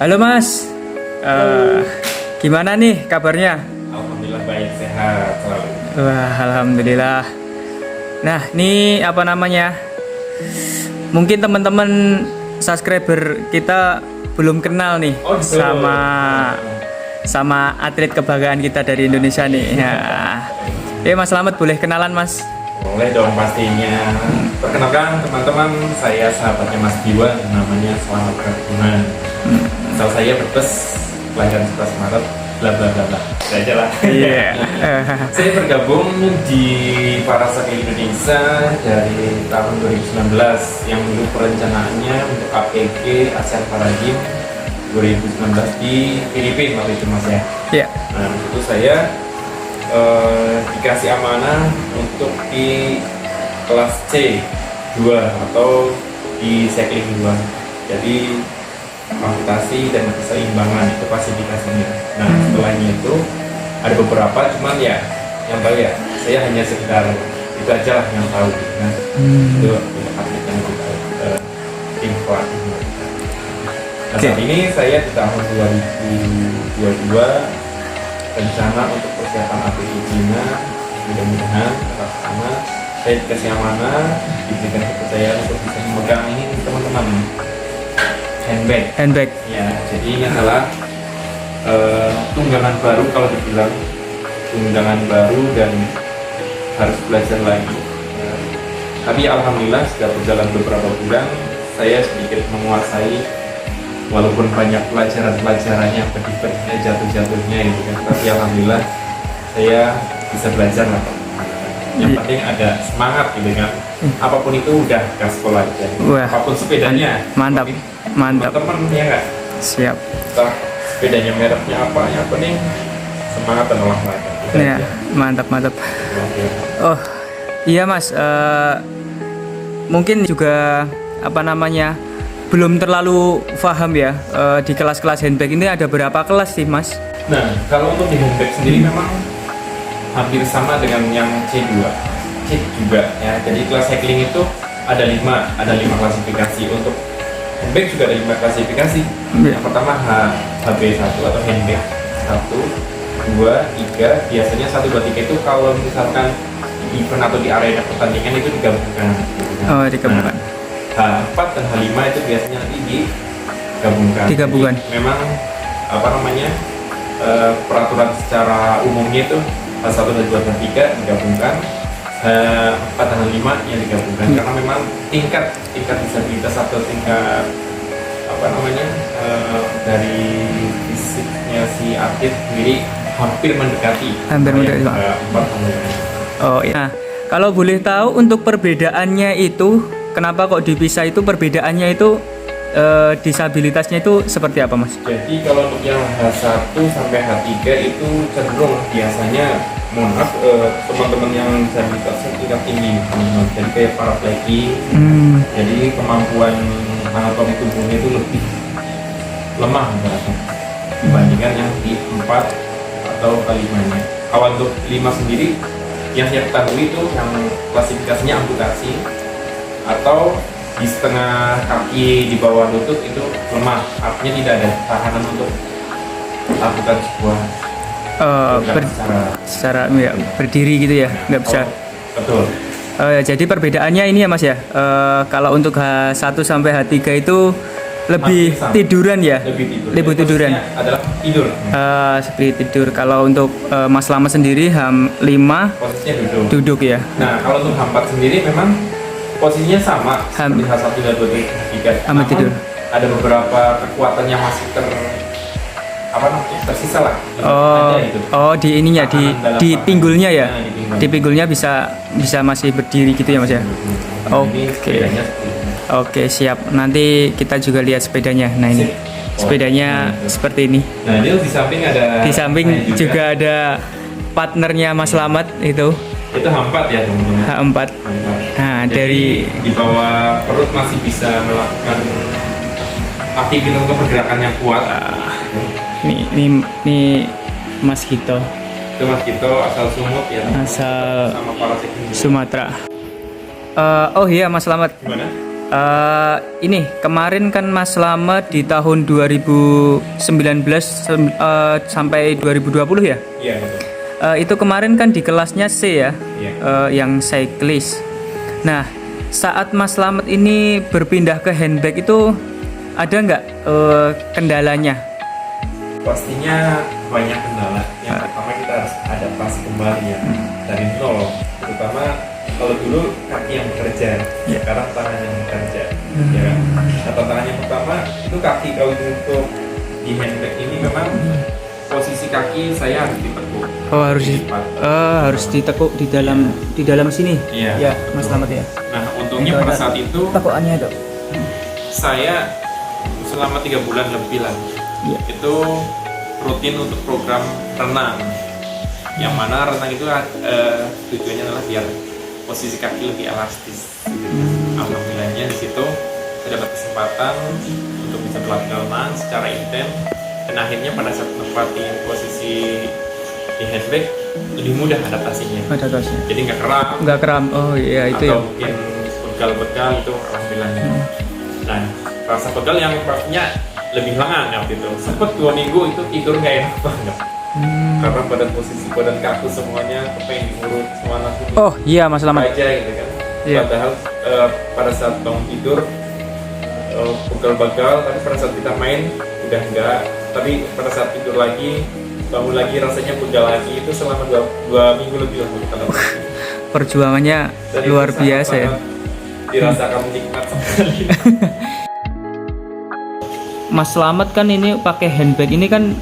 Halo Mas. Gimana nih kabarnya? Alhamdulillah baik, sehat selalu. Wah, alhamdulillah. Nah, ini apa namanya? Mungkin teman-teman subscriber kita belum kenal nih gitu. sama atlet kebanggaan kita dari Indonesia nih. Ya, Mas Slamet boleh kenalan Mas? Boleh dong pastinya. Perkenalkan teman-teman, saya sahabatnya Mas Diwa, namanya Slamet Ragunan. Asal saya Brebes, kelahiran 11 Maret, bla bla bla bla. Itu aja lah. Iya. Saya bergabung di Para Cycling Indonesia dari tahun 2019 yang dulu perencanaannya untuk APG ASEAN Para Games 2019 di Filipina waktu itu Mas ya. Iya. Nah itu saya dikasih amanah untuk di kelas C2 atau di cycling 2. Jadi amputasi dan keseimbangan itu klasifikasinya. Nah setelahnya itu ada beberapa, cuman ya yang tahu ya saya hanya sekedar itu aja lah yang tahu gitu kan. Itu atlet yang kita tim pelatih. Nah saat ini saya di tahun 2022 rencana untuk persiapan API Cina, mudah-mudahan terlaksana. Saya dikasih amanah, diberikan kepercayaan untuk bisa memegang ini teman-teman, handbag. Ya, jadi ini adalah tunggangan baru, kalau dibilang tunggangan baru dan harus belajar lagi. Tapi alhamdulillah sudah berjalan beberapa bulan, saya sedikit menguasai, walaupun banyak pelajaran-pelajarannya, pedih-pedihnya, jatuh-jatuhnya gitu kan. Tapi alhamdulillah saya bisa belajar lah. Yang penting ada semangat gitu kan. Apapun itu udah gaspol aja. Wah. Apapun sepedanya. Mantap. Mantap. Teman-teman ya nggak? Siap. Entah sepedanya mereknya apa, yang penting semangat dan olahraga. Ya, mantap. Oh, iya Mas. Mungkin juga apa namanya belum terlalu paham ya di kelas-kelas handbag ini ada berapa kelas sih Mas? Nah, kalau untuk di handbag sendiri memang hampir sama dengan yang C2 juga ya. Jadi kelas cycling itu ada 5 klasifikasi. Untuk handbag juga ada 5 klasifikasi. Yang pertama HB1 atau handbag 1, 2, 3. Biasanya 1, 2, 3 itu kalau misalkan di event atau di arena pertandingan itu digabungkan gitu kan. Oh, digabungkan. Nah, H4 dan H5 itu biasanya nanti digabungkan. Jadi, memang apa namanya peraturan secara umumnya itu H1, H2, H3 digabungkan, H4 dan H5 yang digabungkan karena memang tingkat disabilitas atau tingkat apa namanya dari fisiknya si atlet sendiri hampir mendekati. Empat. Oh iya. Kalau boleh tahu untuk perbedaannya itu kenapa kok dipisah, itu perbedaannya itu disabilitasnya itu seperti apa Mas? Jadi kalau untuk yang H1 sampai H3 itu cenderung biasanya, mohon maaf, teman-teman yang disabilitasnya tingkat tinggi, jadi kayak paraplegia. Jadi kemampuan anatomi tubuhnya itu lebih lemah dibandingkan yang di 4 atau ke-5-nya. Kalau untuk 5 sendiri yang saya ketahui itu yang klasifikasinya amputasi atau di setengah kaki di bawah lutut itu lemah, artinya tidak ada tahanan untuk lakukan sebuah secara ya, berdiri gitu ya, nggak bisa. Betul. Jadi perbedaannya ini ya Mas ya, kalau untuk H1 sampai H3 itu lebih tiduran ya, lebih tiduran adalah tidur. Seperti tidur. Kalau untuk Mas Slamet sendiri H5 posisinya duduk ya. Nah kalau untuk H4 sendiri memang posisinya sama seperti H1 dan H3, namun tidur. Ada beberapa kekuatan yang masih tersisa lah. Oh di ininya di pinggulnya ya. Di pinggulnya bisa masih berdiri gitu ya Mas ya. Oke, siap. Nanti kita juga lihat sepedanya. Nah ini sepedanya seperti ini. Nah ini di samping juga ada partnernya Mas Slamet itu H4 ya teman-teman. H4. Nah, jadi dari di bawah perut masih bisa melakukan aktivitas untuk pergerakan yang kuat. Ini Mas Hito. Itu Mas Hito asal Sumut ya. Asal sama Para Cycling Sumatera. Oh iya Mas Slamet. Gimana? Ini kemarin kan Mas Slamet di tahun 2019 sampai 2020 ya. Iya betul. Itu kemarin kan di kelasnya C ya, Iya. yang cyclist. Nah, saat Mas Slamet ini berpindah ke handbag itu ada nggak kendalanya? Pastinya banyak kendala. Yang pertama kita harus adaptasi kembali ya dari nol. Terutama kalau dulu kaki yang bekerja, sekarang tangan yang bekerja. Ya kan? Nah, tantangan yang pertama itu kaki. Kalau untuk di handbag ini memang posisi kaki saya harus ditekuk. Oh, harus ditekuk di dalam sini. Iya. Ya, Mas Slamet ya. Nah, untungnya pada saat itu Tekukannya itu. saya selama 3 bulan lebih lah. Iya. Itu rutin untuk program renang. Yang mana renang itu tujuannya adalah biar posisi kaki lebih elastis. Alhamdulillahnya di situ saya dapat kesempatan untuk bisa berlatih renang secara intens, dan akhirnya pada saat menempatin posisi di handbag lebih mudah adaptasinya. Jadi nggak kram. Oh iya itu atau ya. mungkin begal-begal itu alhamdulillahnya. Nah, rasa begal yang pastinya lebih lengang waktu itu. Sempat 2 minggu itu tidur nggak enak banget. Karena badan kaku semuanya kepengen diurut semua langsung. Oh iya Mas Slamet. Aja gitu kan. Iya. Padahal pada saat bangun tidur begal-begal, tapi pada saat kita main udah enggak. Tapi pada saat tidur lagi, bangun lagi rasanya begal lagi. Itu selama 2 minggu lebih lah kita lakukan. Perjuangannya Dan luar itu biasa ya. Dirasakan nikmat sekali. Mas Slamet kan ini pakai handbag ini kan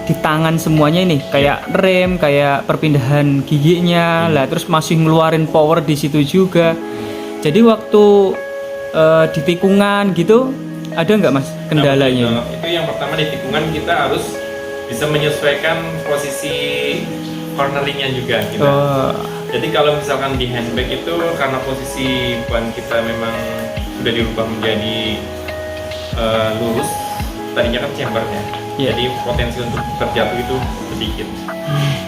di tangan semuanya ini, kayak rem, kayak perpindahan giginya lah, terus masih ngeluarin power di situ juga. Jadi waktu di tikungan gitu ada nggak Mas kendalanya? Nah, itu yang pertama di tikungan kita harus bisa menyesuaikan posisi corneringnya juga gitu. Jadi kalau misalkan di handbag itu karena posisi ban kita memang sudah dirubah menjadi lurus, tadinya kan chambernya. Jadi potensi untuk terjatuh itu sedikit.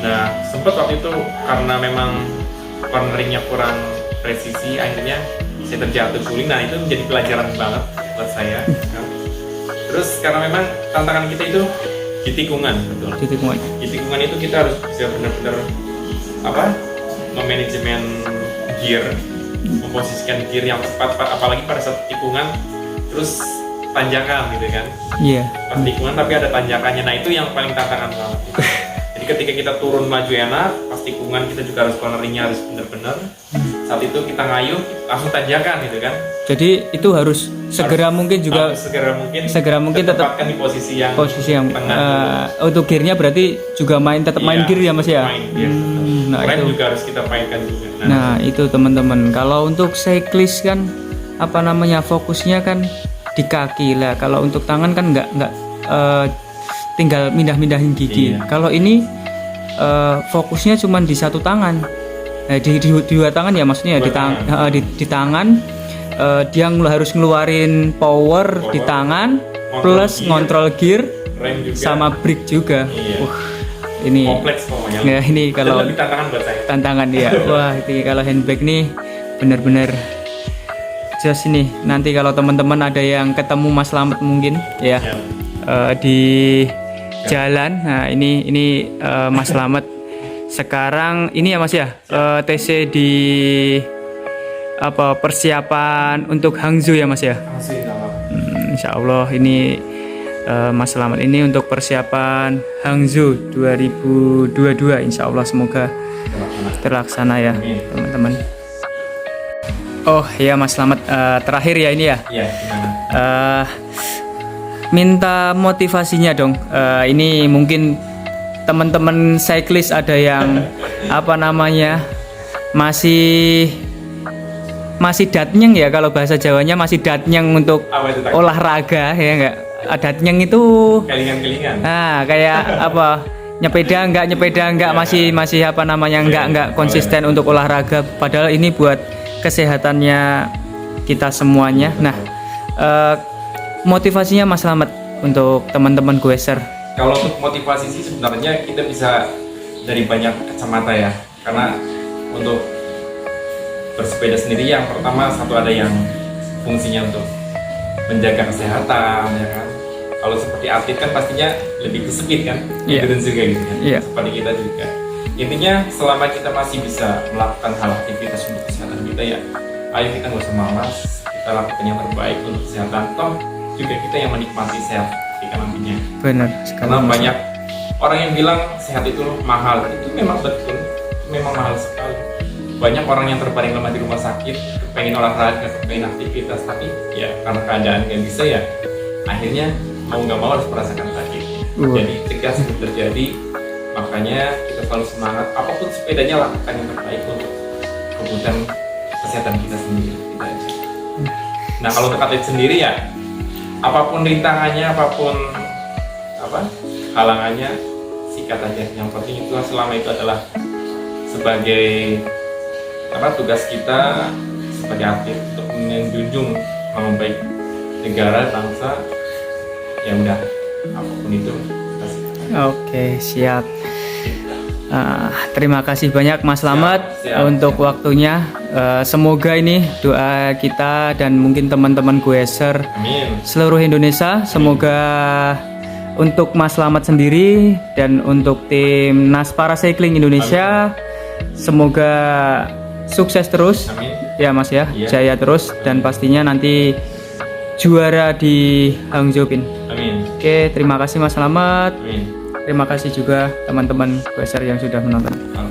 Nah, sempat waktu itu karena memang corneringnya kurang presisi, akhirnya saya terjatuh guling. Nah, itu menjadi pelajaran banget buat saya. Terus karena memang tantangan kita itu di tikungan, betul. Di tikungan itu kita harus bisa benar-benar memanajemen gear, memposisikan gear yang tepat, apalagi pada saat tikungan. Terus tanjakan gitu kan. Iya. Pas tikungan tapi ada tanjakannya. Nah, itu yang paling tantangan banget. Jadi ketika kita turun maju enak, pas tikungan kita juga harus corneringnya harus benar-benar. Saat itu kita ngayuh langsung tanjakan gitu kan. Jadi itu harus segera mungkin tetap tetapkan di posisi yang tengah. Untuk gearnya berarti juga tetap main gear ya Mas ya. Main gear. Nah, rem itu juga harus kita mainkan juga. Nah, itu teman-teman. Kalau untuk cyclist kan fokusnya kan di kaki lah. Kalau untuk tangan kan nggak tinggal mindahin gigi. Iya. Kalau ini fokusnya cuma di satu tangan. Nah, di 2 tangan ya maksudnya di tangan dia harus ngeluarin power di tangan plus ngontrol gear rem juga sama brake juga. Iya. Ini kompleks pokoknya. ya ini kalau lebih tantangan buat saya. tantangan ya. Wah, ini kalau handbag nih bener-bener just ini. Nanti kalau teman-teman ada yang ketemu Mas Slamet mungkin ya di jalan. Nah, ini Mas Slamet sekarang ini ya Mas ya, TC di persiapan untuk Hangzhou ya Mas ya. Insya Allah ini Mas Slamet ini untuk persiapan Hangzhou 2022. Insya Allah semoga terlaksana ya teman-teman. Oh ya Mas Slamet, terakhir ya ini ya. Iya, gimana? Minta motivasinya dong. Ini mungkin teman-teman cyclist ada yang masih datnyeng ya, kalau bahasa Jawanya masih datnyeng untuk olahraga ya enggak. Datnyeng itu Kelingan-kelingan. nah kayak nyepeda enggak, masih enggak konsisten untuk olahraga, padahal ini buat kesehatannya kita semuanya. Nah, motivasinya Mas Slamet untuk teman-teman goeser. Kalau untuk motivasi sih sebenarnya kita bisa dari banyak kacamata ya. Karena untuk bersepeda sendiri yang pertama satu ada yang fungsinya untuk menjaga kesehatan, ya kan. Kalau seperti atlet kan pastinya lebih ke speed kan, Iya. endurance juga gitu kan. Iya. Seperti kita juga. Intinya selama kita masih bisa melakukan hal aktivitas untuk kesehatan kita ya, ayo kita nggak usah malas, kita lakukan yang terbaik untuk kesehatan. Toh juga kita yang menikmati sehat ketika nantinya. Benar sekali. Karena Mas. banyak orang yang bilang sehat itu mahal, itu memang betul, itu memang mahal sekali. Banyak orang yang terbaring lemah di rumah sakit, pengen olahraga, pengen aktivitas, tapi ya karena keadaan nggak bisa ya, akhirnya mau nggak mau harus merasakan sakit. Jadi cegah sebelum terjadi, makanya kita selalu semangat. Apapun sepedanya lakukan yang terbaik untuk kebutuhan kesehatan kita sendiri. Kita aja. Nah kalau untuk atlet sendiri ya, apapun rintangannya, apapun halangannya, sikat aja. Yang penting itu selama itu adalah sebagai tugas kita sebagai atlet untuk menjunjung nama baik negara, bangsa, ya udah apapun itu kita sikat. Oke, siap. Terima kasih banyak Mas Slamet Siap. untuk waktunya. Semoga ini doa kita dan mungkin teman-teman Goeser Amin. seluruh Indonesia, semoga untuk Mas Slamet sendiri dan untuk tim Nas Paracycling Indonesia, semoga sukses terus. Amin. Ya Mas ya, Iya. jaya terus dan pastinya nanti juara di Hangzhou Pin. Amin. Oke, terima kasih Mas Slamet. Amin. Terima kasih juga teman-teman Goeser yang sudah menonton. Amin.